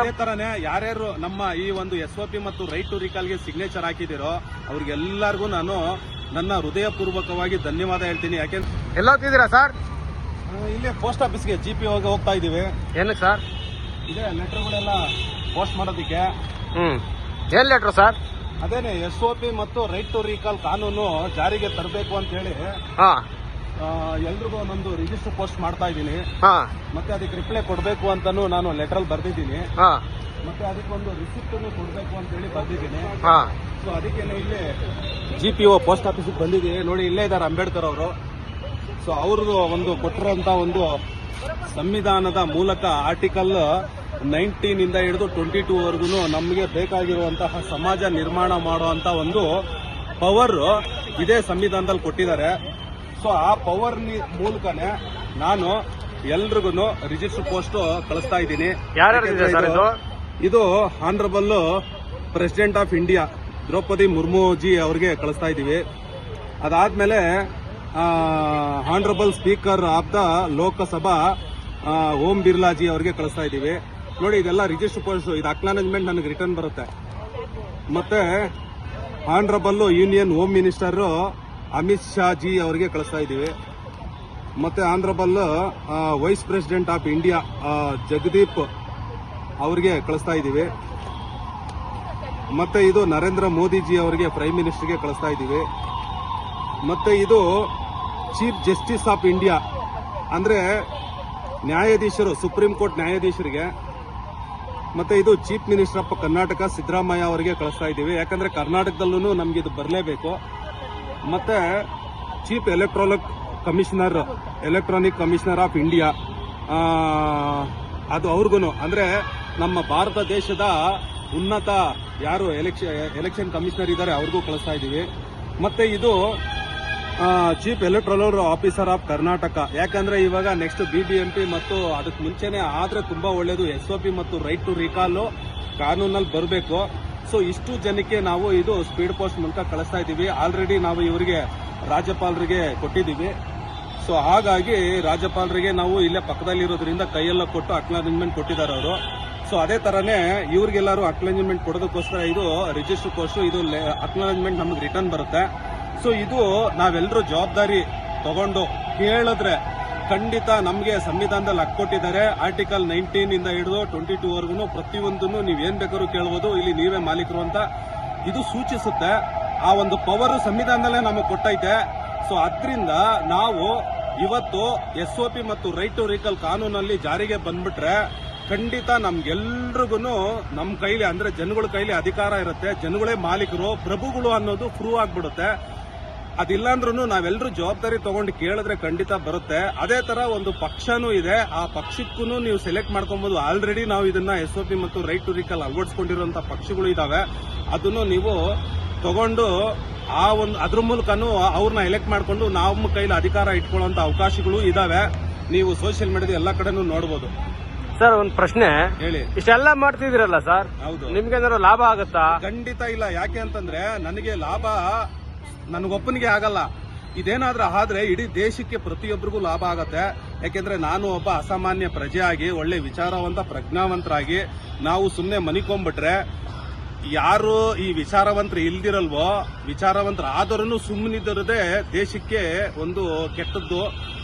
ಅದೇ ತರನೇ ಯಾರ್ಯಾರು ನಮ್ಮ ಈ ಒಂದು SOP ಮತ್ತು ರೈಟ್ ಟು ರಿಕಾಲ್ಗೆ ಸಿಗ್ನೇಚರ್ ಹಾಕಿದಿರೋ ಅವ್ರಿಗೆಲ್ಲರಿಗೂ ನಾನು ನನ್ನ ಹೃದಯಪೂರ್ವಕವಾಗಿ ಧನ್ಯವಾದ ಹೇಳ್ತೀನಿ. ಯಾಕೆಂದ್ರೆ ಎಲ್ಲ ಹೋಗ್ತಿದ್ದೀರಾ ಸರ್? ಇಲ್ಲೇ ಪೋಸ್ಟ್ ಆಫೀಸ್ಗೆ GP ಹೋಗ್ತಾ ಇದೀವಿ. ಏನಕ್ಕೆ ಸರ್? ಇದೇ ಲೆಟರ್ಗಳೆಲ್ಲ ಪೋಸ್ಟ್ ಮಾಡೋದಿಕ್ಕೆ. ಏನ್ ಲೆಟ್ರು ಸರ್? ಅದೇನೆ SOP ಮತ್ತು ರೈಟ್ ಟು ರಿಕಾಲ್ ಕಾನೂನು ಜಾರಿಗೆ ತರಬೇಕು ಅಂತ ಹೇಳಿ ಎಲ್ರಿಗೂ ಒಂದೊಂದು ರಿಜಿಸ್ಟರ್ ಪೋಸ್ಟ್ ಮಾಡ್ತಾ ಇದ್ದೀನಿ. ಮತ್ತೆ ಅದಕ್ಕೆ ರಿಪ್ಲೈ ಕೊಡಬೇಕು ಅಂತಾನು ನಾನು ಲೆಟರ್ ಬರ್ದಿದ್ದೀನಿ. ಮತ್ತೆ ಅದಕ್ಕೊಂದು ರಿಸಿಪ್ಟ್ ಕೊಡಬೇಕು ಅಂತ ಹೇಳಿ ಬರ್ದಿದ್ದೀನಿ. ಸೊ ಅದಕ್ಕೇನೆ ಇಲ್ಲಿ GPO ಪೋಸ್ಟ್ ಆಫೀಸಿಗೆ ಬಂದಿದ್ದೀನಿ. ನೋಡಿ ಇಲ್ಲೇ ಇದ್ದಾರೆ ಅಂಬೇಡ್ಕರ್ ಅವರು. ಸೊ ಅವ್ರದ್ದು ಒಂದು ಕೊಟ್ಟಿರೋಂತ ಒಂದು ಸಂವಿಧಾನದ ಮೂಲಕ ಆರ್ಟಿಕಲ್ 19 ಇಂದ ಹಿಡಿದು 22 ವರೆಗೂ ನಮಗೆ ಬೇಕಾಗಿರುವಂತಹ ಸಮಾಜ ನಿರ್ಮಾಣ ಮಾಡುವಂತ ಒಂದು ಪವರ್ ಇದೇ ಸಂವಿಧಾನದಲ್ಲಿ ಕೊಟ್ಟಿದ್ದಾರೆ. ಸೊ ಆ ಪವರ್ ಮೂಲಕನೇ ನಾನು ಎಲ್ರಿಗೂ ರಿಜಿಸ್ಟರ್ ಪೋಸ್ಟ್ ಕಳಿಸ್ತಾ ಇದ್ದೀನಿ. ಇದು honourable president of India Draupadi Murmu G ಅವರಿಗೆ ಕಳಿಸ್ತಾ ಇದ್ದೀವಿ. ಅದಾದ್ಮೇಲೆ honourable speaker of the Lok Sabha Om Birla G ಅವರಿಗೆ ಕಳಿಸ್ತಾ ಇದ್ದೀವಿ. ನೋಡಿ ಇದೆಲ್ಲ ರಿಜಿಸ್ಟರ್ ಪೋಸ್ಟ್, ಇದು ಅಕ್ನಾಲೇಜ್ಮೆಂಟ್ ನನಗೆ ರಿಟರ್ನ್ ಬರುತ್ತೆ. ಮತ್ತೆ honourable union home minister Amit Shah G ಅವರಿಗೆ ಕಳಿಸ್ತಾ ಇದ್ದೀವಿ. ಮತ್ತೆ honourable vice president of India Jagdeep ಅವರಿಗೆ ಕಳಿಸ್ತಾ ಇದ್ದೀವಿ. ಮತ್ತೆ ಇದು ನರೇಂದ್ರ ಮೋದಿ ಜಿ ಅವರಿಗೆ ಪ್ರೈಮ್ ಮಿನಿಸ್ಟರ್ಗೆ ಕಳಿಸ್ತಾ ಇದ್ದೀವಿ. ಮತ್ತೆ ಇದು ಚೀಫ್ ಜಸ್ಟಿಸ್ ಆಫ್ ಇಂಡಿಯಾ ಅಂದ್ರೆ ನ್ಯಾಯಾಧೀಶರು, ಸುಪ್ರೀಂ ಕೋರ್ಟ್ ನ್ಯಾಯಾಧೀಶರಿಗೆ. ಮತ್ತೆ ಇದು chief minister of Karnataka Siddaramaiah ಅವರಿಗೆ ಕಳಿಸ್ತಾ ಇದ್ದೀವಿ. ಯಾಕಂದ್ರೆ ಕರ್ನಾಟಕದಲ್ಲೂ ನಮ್ಗೆ ಇದು ಬರಲೇಬೇಕು. ಮತ್ತೆ chief electronic commissioner of India, ಅದು ಅವ್ರಿಗೂ ಅಂದ್ರೆ ನಮ್ಮ ಭಾರತ ದೇಶದ ಉನ್ನತ ಯಾರು ಎಲೆಕ್ಷನ್ ಕಮಿಷನರ್ ಇದ್ದಾರೆ ಅವ್ರಿಗೂ ಕಳಿಸ್ತಾ ಇದ್ದೀವಿ. ಮತ್ತೆ ಇದು chief electoral officer of Karnataka. ಯಾಕಂದ್ರೆ ಇವಾಗ ನೆಕ್ಸ್ಟ್ BBMP ಮತ್ತು ಅದಕ್ಕೆ ಮುಂಚೆನೆ ಆದ್ರೆ ತುಂಬಾ ಒಳ್ಳೇದು. SOP ಮತ್ತು ರೈಟ್ ಟು ರಿಕಾಲ್ ಕಾನೂನಲ್ಲಿ ಬರಬೇಕು. ಸೊ ಇಷ್ಟು ಜನಕ್ಕೆ ನಾವು ಇದು ಸ್ಪೀಡ್ ಪೋಸ್ಟ್ ಮೂಲಕ ಕಳಿಸ್ತಾ ಇದ್ದೀವಿ. ಆಲ್ರೆಡಿ ನಾವು ಇವರಿಗೆ ರಾಜ್ಯಪಾಲರಿಗೆ ಕೊಟ್ಟಿದ್ದೀವಿ. ಸೊ ಹಾಗಾಗಿ ರಾಜ್ಯಪಾಲರಿಗೆ ನಾವು ಇಲ್ಲೇ ಪಕ್ಕದಲ್ಲಿರೋದ್ರಿಂದ ಕೈಯೆಲ್ಲ ಕೊಟ್ಟು ಅಕ್ನಾಲೇಜ್ಮೆಂಟ್ ಕೊಟ್ಟಿದ್ದಾರೆ ಅವರು. ಸೊ ಅದೇ ತರನೇ ಇವ್ರಿಗೆಲ್ಲರೂ ಅಕ್ನಾಲೇಜ್ಮೆಂಟ್ ಕೊಡೋದಕ್ಕೋಸ್ಕರ ಇದು ರಿಜಿಸ್ಟರ್ ಪೋಸ್ಟ್, ಇದು ಅಕ್ನಾಲೇಜ್ಮೆಂಟ್ ನಮಗೆ ರಿಟರ್ನ್ ಬರುತ್ತೆ. ಸೊ ಇದು ನಾವೆಲ್ಲರೂ ಜವಾಬ್ದಾರಿ ತಗೊಂಡು ಕೇಳಿದ್ರೆ ಖಂಡಿತ ನಮಗೆ ಸಂವಿಧಾನದಲ್ಲಿ ಹಕ್ಕೊಟ್ಟಿದ್ದಾರೆ. ಆರ್ಟಿಕಲ್ 19 ಇಂದ ಹಿಡಿದು 22 ವರೆಗೂ ಪ್ರತಿಯೊಂದನ್ನು ನೀವೇನ್ ಬೇಕಾದ್ರೂ ಕೇಳಬಹುದು, ಇಲ್ಲಿ ನೀವೇ ಮಾಲೀಕರು ಅಂತ ಇದು ಸೂಚಿಸುತ್ತೆ. ಆ ಒಂದು ಪವರ್ ಸಂವಿಧಾನದಲ್ಲೇ ನಮಗೆ ಕೊಟ್ಟೈತೆ. ಸೊ ಅದರಿಂದ ನಾವು ಇವತ್ತು SOP ಮತ್ತು ರೈಟ್ ಟು ರಿಕಾಲ್ ಕಾನೂನಲ್ಲಿ ಜಾರಿಗೆ ಬಂದ್ಬಿಟ್ರೆ ಖಂಡಿತ ನಮ್ಗೆಲ್ರಿಗೂ ನಮ್ಮ ಕೈಲಿ ಅಂದ್ರೆ ಜನಗಳ ಕೈಲಿ ಅಧಿಕಾರ ಇರುತ್ತೆ. ಜನಗಳೇ ಮಾಲೀಕರು, ಪ್ರಭುಗಳು ಅನ್ನೋದು ಪ್ರೂವ್ ಆಗ್ಬಿಡುತ್ತೆ. ಅದಿಲ್ಲ ಅಂದ್ರೂ ನಾವೆಲ್ಲರೂ ಜವಾಬ್ದಾರಿ ತಗೊಂಡು ಕೇಳಿದ್ರೆ ಖಂಡಿತ ಬರುತ್ತೆ. ಅದೇ ತರ ಒಂದು ಪಕ್ಷನೂ ಇದೆ, ಆ ಪಕ್ಷಕ್ಕೂ ನೀವು ಸೆಲೆಕ್ಟ್ ಮಾಡ್ಕೊಬಹುದು. ಆಲ್ರೆಡಿ ನಾವು ಇದನ್ನ SOP ಮತ್ತು ರೈಟ್ ಟು ರಿಕಾಲ್ ಅಳವಡಿಸಿಕೊಂಡಿರುವಂತಹ ಪಕ್ಷಗಳು ಇದಾವೆ. ಅದನ್ನು ನೀವು ತಗೊಂಡು ಅದ್ರ ಮೂಲಕನೂ ಅವ್ರನ್ನ ಎಲೆಕ್ಟ್ ಮಾಡ್ಕೊಂಡು ನಮ್ಮ ಕೈಲಿ ಅಧಿಕಾರ ಇಟ್ಕೊಳ್ಳುವಂತ ಅವಕಾಶಗಳು ಇದಾವೆ. ನೀವು ಸೋಷಿಯಲ್ ಮೀಡಿಯಾದ ಎಲ್ಲಾ ಕಡೆನೂ ನೋಡಬಹುದು. ಸರ್ ಒಂದು ಪ್ರಶ್ನೆ ಹೇಳಿ. ಇಷ್ಟೆಲ್ಲ ಮಾಡ್ತಿದ್ದೀರಲ್ಲ ಸರ್, ಹೌದು, ನಿಮ್ಗೆ ಏನಾದ್ರು ಲಾಭ ಆಗುತ್ತಾ? ಖಂಡಿತ ಇಲ್ಲ. ಯಾಕೆ ಅಂತಂದ್ರೆ ನನಗೆ ಲಾಭ ನನಗೊಬ್ಬನಿಗೆ ಆಗಲ್ಲ. ಇದೇನಾದ್ರೂ ಆದ್ರೆ ಇಡೀ ದೇಶಕ್ಕೆ ಪ್ರತಿಯೊಬ್ಬರಿಗೂ ಲಾಭ ಆಗತ್ತೆ. ಯಾಕೆಂದ್ರೆ ನಾನು ಒಬ್ಬ ಅಸಾಮಾನ್ಯ ಪ್ರಜೆಯಾಗಿ ಒಳ್ಳೆ ವಿಚಾರವಂತ ಪ್ರಜ್ಞಾವಂತರಾಗಿ ನಾವು ಸುಮ್ಮನೆ ಮನಿಕೊಂಡ್ಬಿಟ್ರೆ ಯಾರು ಈ ವಿಚಾರವಂತರು ಇಲ್ದಿರಲ್ವೋ, ವಿಚಾರವಂತರ ಆದರೂ ಸುಮ್ಮನಿದ್ದರದೇ ದೇಶಕ್ಕೆ ಒಂದು ಕೆಟ್ಟದ್ದು.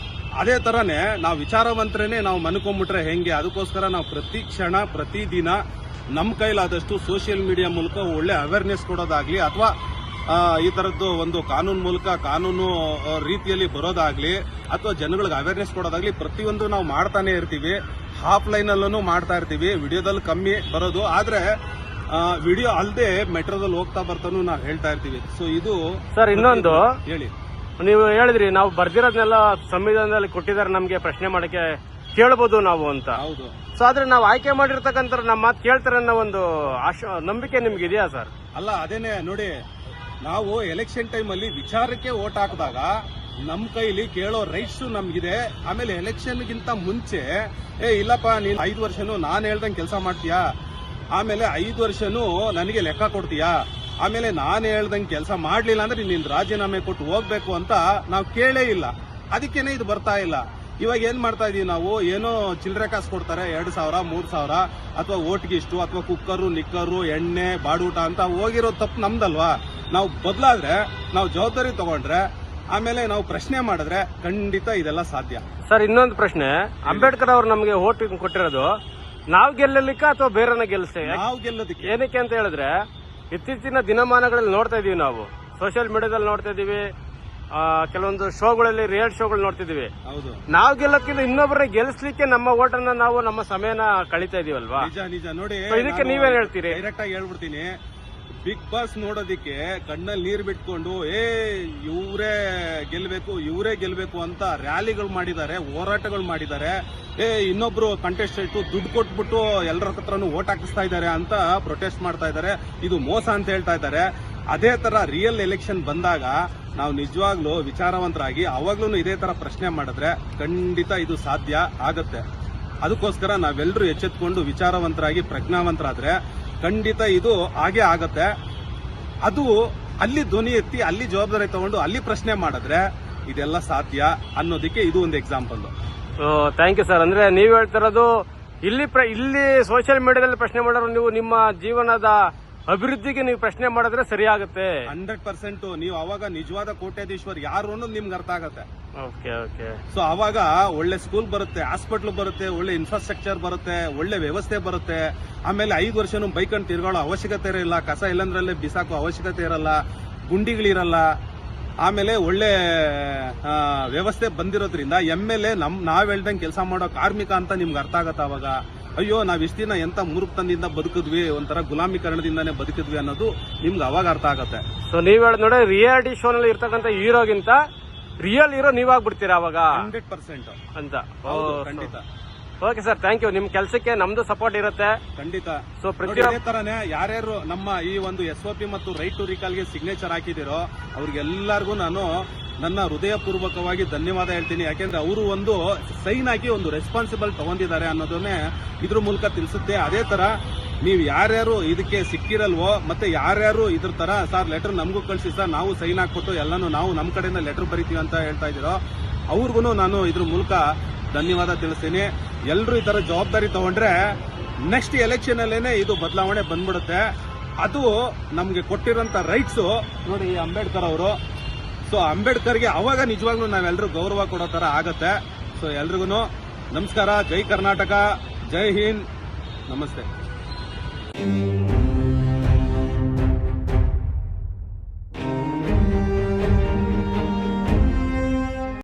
ಅದೇ ತರನೇ ನಾವು ವಿಚಾರವಂತರೇನೆ ನಾವು ಮನ್ಕೊಂಡ್ಬಿಟ್ರೆ ಹೆಂಗೆ? ಅದಕ್ಕೋಸ್ಕರ ನಾವು ಪ್ರತಿ ಕ್ಷಣ ಪ್ರತಿದಿನ ನಮ್ಮ ಕೈಲಾದಷ್ಟು ಸೋಷಿಯಲ್ ಮೀಡಿಯಾ ಮೂಲಕ ಒಳ್ಳೆ ಅವೇರ್ನೆಸ್ ಕೊಡೋದಾಗ್ಲಿ ಅಥವಾ ಈ ತರದ್ದು ಒಂದು ಕಾನೂನು ರೀತಿಯಲ್ಲಿ ಬರೋದಾಗ್ಲಿ ಅಥವಾ ಜನಗಳಿಗೆ ಅವೇರ್ನೆಸ್ ಕೊಡೋದಾಗ್ಲಿ ಪ್ರತಿಯೊಂದು ನಾವು ಮಾಡ್ತಾನೆ ಇರ್ತೀವಿ. ಆಫ್ಲೈನ್ ಅಲ್ಲೂ ಮಾಡ್ತಾ ಇರ್ತೀವಿ. ವಿಡಿಯೋದಲ್ಲಿ ಕಮ್ಮಿ ಬರೋದು, ಆದ್ರೆ ವಿಡಿಯೋ ಅಲ್ಲದೆ ಮೆಟ್ರೋದಲ್ಲಿ ಹೋಗ್ತಾ ಬರ್ತಾನು ನಾವು ಹೇಳ್ತಾ ಇರ್ತೀವಿ. ಸೊ ಇದು ಸರ್ ಇನ್ನೊಂದು ಹೇಳಿ. ನೀವು ಹೇಳಿದ್ರಿ ನಾವು ಬರ್ದಿರೋದ್ನೆಲ್ಲ ಸಂವಿಧಾನದಲ್ಲಿ ಕೊಟ್ಟಿದ್ದಾರೆ, ನಮ್ಗೆ ಪ್ರಶ್ನೆ ಮಾಡಕ್ಕೆ ಕೇಳಬಹುದು ನಾವು ಅಂತ. ಹೌದು. ಸೊ ಆದ್ರೆ ನಾವು ಆಯ್ಕೆ ಮಾಡಿರ್ತಕ್ಕಂಥ ನಮ್ಮ ಮಾತು ಕೇಳ್ತಾರೆ ಅನ್ನೋ ಒಂದು ನಂಬಿಕೆ ನಿಮ್ಗೆ ಇದೆಯಾ ಸರ್? ಅಲ್ಲ, ಅದೇನೆ ನೋಡಿ, ನಾವು ಎಲೆಕ್ಷನ್ ಟೈಮ್ ಅಲ್ಲಿ ವಿಚಾರಕ್ಕೆ ವೋಟ್ ಹಾಕಿದಾಗ ನಮ್ ಕೈಲಿ ಕೇಳೋ ರೈಟ್ಸ್ ನಮ್ಗಿದೆ. ಆಮೇಲೆ ಎಲೆಕ್ಷನ್ಗಿಂತ ಮುಂಚೆ ಇಲ್ಲಪ್ಪ ನೀನ್ 5 ವರ್ಷನೂ ನಾನು ಹೇಳ್ದಂಗೆ ಕೆಲಸ ಮಾಡ್ತೀಯಾ, ಆಮೇಲೆ 5 ವರ್ಷನೂ ನನಗೆ ಲೆಕ್ಕ ಕೊಡ್ತೀಯಾ, ಆಮೇಲೆ ನಾನು ಹೇಳ್ದಂಗೆ ಕೆಲಸ ಮಾಡ್ಲಿಲ್ಲ ಅಂದ್ರೆ ನೀನ್ ರಾಜೀನಾಮೆ ಕೊಟ್ಟು ಹೋಗ್ಬೇಕು ಅಂತ ನಾವು ಕೇಳೇ ಇಲ್ಲ. ಅದಕ್ಕೇನೆ ಇದು ಬರ್ತಾ ಇಲ್ಲ. ಇವಾಗ ಏನ್ ಮಾಡ್ತಾ ಇದೀವಿ ನಾವು, ಏನೋ ಚಿಲ್ಲರೆ ಕಾಸು ಕೊಡ್ತಾರೆ 2,000 3,000 ಅಥವಾ ಓಟ್ಗೆ ಇಷ್ಟು ಅಥವಾ ಕುಕ್ಕರು ನಿಕ್ಕರು ಎಣ್ಣೆ ಬಾಡೂಟ ಅಂತ ಹೋಗಿರೋ ತಪ್ಪು ನಮ್ದಲ್ವಾ. ನಾವು ಬದಲಾದ್ರೆ, ನಾವು ಜವಾಬ್ದಾರಿ ತಗೊಂಡ್ರೆ, ಆಮೇಲೆ ನಾವು ಪ್ರಶ್ನೆ ಮಾಡಿದ್ರೆ ಖಂಡಿತ ಇದೆಲ್ಲ ಸಾಧ್ಯ. ಸರ್ ಇನ್ನೊಂದು ಪ್ರಶ್ನೆ, ಅಂಬೇಡ್ಕರ್ ಅವರು ನಮಗೆ ಓಟ್ ಕೊಟ್ಟಿರೋದು ನಾವು ಗೆಲ್ಲಲಿಕ್ಕ ಅಥವಾ ಬೇರೆನ ಗೆಲ್ಲಿಸ್ತೇವೆ? ನಾವು ಗೆಲ್ಲೋದಕ್ಕೆ. ಏನಕ್ಕೆ ಅಂತ ಹೇಳಿದ್ರೆ ಇತ್ತೀಚಿನ ದಿನಮಾನಗಳಲ್ಲಿ ನೋಡ್ತಾ ಇದೀವಿ, ನಾವು ಸೋಷಿಯಲ್ ಮೀಡಿಯಾದಲ್ಲಿ ನೋಡ್ತಾ ಇದೀವಿ, ಕೆಲವೊಂದು ಶೋಗಳಲ್ಲಿ ರಿಯಾಲಿಟಿ ಶೋಗಳು ನೋಡ್ತಿದೀವಿ. ಹೌದು, ನಾವು ಗೆಲ್ಲಕ್ಕಿಂತ ಇನ್ನೊಬ್ಬರನ್ನ ಗೆಲ್ಲಿಸ್ಲಿಕ್ಕೆ ನಮ್ಮ ಓಟನ್ನ ನಾವು ನಮ್ಮ ಸಮಯನ ಕಳೀತಾ ಇದೀವಲ್ವಾ? ನಿಜ ನೋಡಿ. ಇದಕ್ಕೆ ನೀವೇನ್ ಹೇಳ್ತೀರಿ? ಡೈರೆಕ್ಟ್ ಆಗಿ ಹೇಳ್ಬಿಡ್ತೀನಿ, ಬಿಗ್ ಬಾಸ್ ನೋಡೋದಿಕ್ಕೆ ಕಣ್ಣಲ್ಲಿ ನೀರು ಬಿಟ್ಕೊಂಡು ಇವರೇ ಗೆಲ್ಬೇಕು ಅಂತ ರ್ಯಾಲಿಗಳು ಮಾಡಿದ್ದಾರೆ, ಹೋರಾಟಗಳು ಮಾಡಿದ್ದಾರೆ. ಇನ್ನೊಬ್ರು ಕಂಟೆಸ್ಟೆಂಟ್ ದುಡ್ಡು ಕೊಟ್ಬಿಟ್ಟು ಎಲ್ಲರ ಹತ್ರನೂ ಓಟ್ ಹಾಕಿಸ್ತಾ ಇದ್ದಾರೆ ಅಂತ ಪ್ರೊಟೆಸ್ಟ್ ಮಾಡ್ತಾ ಇದ್ದಾರೆ. ಇದು ಮೋಸ ಅಂತ ಹೇಳ್ತಾ ಇದ್ದಾರೆ. ಅದೇ ತರ ರಿಯಲ್ ಎಲೆಕ್ಷನ್ ಬಂದಾಗ ನಾವು ನಿಜವಾಗ್ಲೂ ವಿಚಾರವಂತರಾಗಿ ಅವಾಗ್ಲೂ ಇದೇ ತರ ಪ್ರಶ್ನೆ ಮಾಡಿದ್ರೆ ಖಂಡಿತ ಇದು ಸಾಧ್ಯ ಆಗತ್ತೆ. ಅದಕ್ಕೋಸ್ಕರ ನಾವೆಲ್ಲರೂ ಎಚ್ಚೆತ್ಕೊಂಡು ವಿಚಾರವಂತರಾಗಿ ಪ್ರಜ್ಞಾವಂತರಾದ್ರೆ ಖಂಡಿತ ಇದು ಹಾಗೆ ಆಗತ್ತೆ. ಅದು ಅಲ್ಲಿ ಧ್ವನಿ ಎತ್ತಿ, ಅಲ್ಲಿ ಜವಾಬ್ದಾರಿ ತಗೊಂಡು, ಅಲ್ಲಿ ಪ್ರಶ್ನೆ ಮಾಡಿದ್ರೆ ಇದೆಲ್ಲ ಸಾಧ್ಯ ಅನ್ನೋದಕ್ಕೆ ಇದು ಒಂದು ಎಕ್ಸಾಂಪಲ್. Thank you sir. ಅಂದ್ರೆ ನೀವು ಹೇಳ್ತಿರೋದು ಇಲ್ಲಿ ಸೋಷಿಯಲ್ ಮೀಡಿಯಾದಲ್ಲಿ ಪ್ರಶ್ನೆ ಮಾಡೋರು ನೀವು ನಿಮ್ಮ ಜೀವನದ ಅಭಿವೃದ್ಧಿಗೆ ನೀವು ಪ್ರಶ್ನೆ ಮಾಡಿದ್ರೆ ಸರಿಯಾಗುತ್ತೆ. 100% ನೀವು ಅವಾಗ ನಿಜವಾದ ಕೋಟ್ಯಾಧೀಶ್ವರ್ ಯಾರು ಅನ್ನೋದು ನಿಮ್ಗೆ ಅರ್ಥ ಆಗತ್ತೆ. ಓಕೆ. ಸೊ ಅವಾಗ ಒಳ್ಳೆ ಸ್ಕೂಲ್ ಬರುತ್ತೆ, ಹಾಸ್ಪಿಟಲ್ ಬರುತ್ತೆ, ಒಳ್ಳೆ ಇನ್ಫ್ರಾಸ್ಟ್ರಕ್ಚರ್ ಬರುತ್ತೆ, ಒಳ್ಳೆ ವ್ಯವಸ್ಥೆ ಬರುತ್ತೆ. ಆಮೇಲೆ 5 ವರ್ಷನೂ ಬೈಕ್ ಅನ್ನು ತಿರ್ಗಾಡೋ ಅವಶ್ಯಕತೆ ಇರಲ್ಲ, ಕಸ ಎಲ್ಲಂದ್ರಲ್ಲೇ ಬಿಸಾಕೋ ಅವಶ್ಯಕತೆ ಇರಲ್ಲ, ಗುಂಡಿಗಳಿರಲ್ಲ. ಆಮೇಲೆ ಒಳ್ಳೆ ವ್ಯವಸ್ಥೆ ಬಂದಿರೋದ್ರಿಂದ MLA ನಾವ್ ಹೇಳ್ದಂಗೆ ಕೆಲಸ ಮಾಡೋ ಕಾರ್ಮಿಕ ಅಂತ ನಿಮ್ಗೆ ಅರ್ಥ ಆಗತ್ತೆ. ಅವಾಗ ಅಯ್ಯೋ ನಾವ್ ಇಷ್ಟ ದಿನ ಎಂತ ಮೂರ್ಖತನದಿಂದ ಬದುಕಿದ್ವಿ, ಒಂಥರ ಗುಲಾಮೀಕರಣದಿಂದಾನೇ ಬದುಕಿದ್ವಿ ಅನ್ನೋದು ನಿಮ್ಗೆ ಅವಾಗ ಅರ್ಥ ಆಗತ್ತೆ. ಸೊ ನೀವ್ ಹೇಳ ನೋಡಿ, ರಿಯಾಲಿಟಿ ಶೋ ನಲ್ಲಿ ಇರ್ತಕ್ಕಂಥ ಹೀರೋಗಿಂತ ರಿಯಲ್ ಹೀರೋ ನೀವಾಗ್ಬಿಡ್ತೀರಾ ಅವಾಗ 100% ಅಂತ. ಖಂಡಿತ. Okay sir, thank you. ನಿಮ್ ಕೆಲಸಕ್ಕೆ ನಮ್ದು ಸಪೋರ್ಟ್ ಇರುತ್ತೆ ಖಂಡಿತ. ಸೊ ಇದೇ ತರನೇ ಯಾರ್ಯಾರು ನಮ್ಮ ಈ ಒಂದು SOP ಮತ್ತು ರೈಟ್ ಟು ರಿಕಾಲ್ಗೆ ಸಿಗ್ನೇಚರ್ ಹಾಕಿದಿರೋ ಅವ್ರಿಗೆಲ್ಲರಿಗೂ ನಾನು ನನ್ನ ಹೃದಯಪೂರ್ವಕವಾಗಿ ಧನ್ಯವಾದ ಹೇಳ್ತೀನಿ. ಯಾಕೆಂದ್ರೆ ಅವರು ಒಂದು ಸೈನ್ ಹಾಕಿ ಒಂದು ರೆಸ್ಪಾನ್ಸಿಬಲ್ ತಗೊಂಡಿದ್ದಾರೆ ಅನ್ನೋದನ್ನೇ ಇದ್ರ ಮೂಲಕ ತಿಳಿಸುತ್ತೆ. ಅದೇ ತರ ನೀವು ಯಾರ್ಯಾರು ಇದಕ್ಕೆ ಸಿಕ್ಕಿರಲ್ವೋ, ಮತ್ತೆ ಯಾರ್ಯಾರು ಇದ್ರ ತರ ಸರ್ ಲೆಟರ್ ನಮಗೂ ಕಳಿಸಿ ಸರ್, ನಾವು ಸೈನ್ ಹಾಕ್ಬಿಟ್ಟು ಎಲ್ಲಾನು ನಾವು ನಮ್ಮ ಕಡೆಯಿಂದ ಲೆಟರ್ ಬರೀತೀವಿ ಅಂತ ಹೇಳ್ತಾ ಇದ್ದೀರೋ ಅವ್ರಿಗೂ ನಾನು ಇದ್ರ ಮೂಲಕ ಧನ್ಯವಾದ ತಿಳಿಸ್ತೀನಿ. ಎಲ್ಲರೂ ಈ ತರ ಜವಾಬ್ದಾರಿ ತಗೊಂಡ್ರೆ ನೆಕ್ಸ್ಟ್ ಎಲೆಕ್ಷನ್ ಅಲ್ಲೇನೆ ಇದು ಬದಲಾವಣೆ ಬಂದ್ಬಿಡುತ್ತೆ. ಅದು ನಮ್ಗೆ ಕೊಟ್ಟಿರೋಂತ ರೈಟ್ಸ್ ನೋಡಿ ಅಂಬೇಡ್ಕರ್ ಅವರು. ಸೊ ಅಂಬೇಡ್ಕರ್ಗೆ ಅವಾಗ ನಿಜವಾಗ್ಲೂ ನಾವೆಲ್ಲರೂ ಗೌರವ ಕೊಡೋ ತರ ಆಗತ್ತೆ. ಸೊ ಎಲ್ರಿಗೂ ನಮಸ್ಕಾರ. ಜೈ ಕರ್ನಾಟಕ, ಜೈ ಹಿಂದ್, ನಮಸ್ತೆ.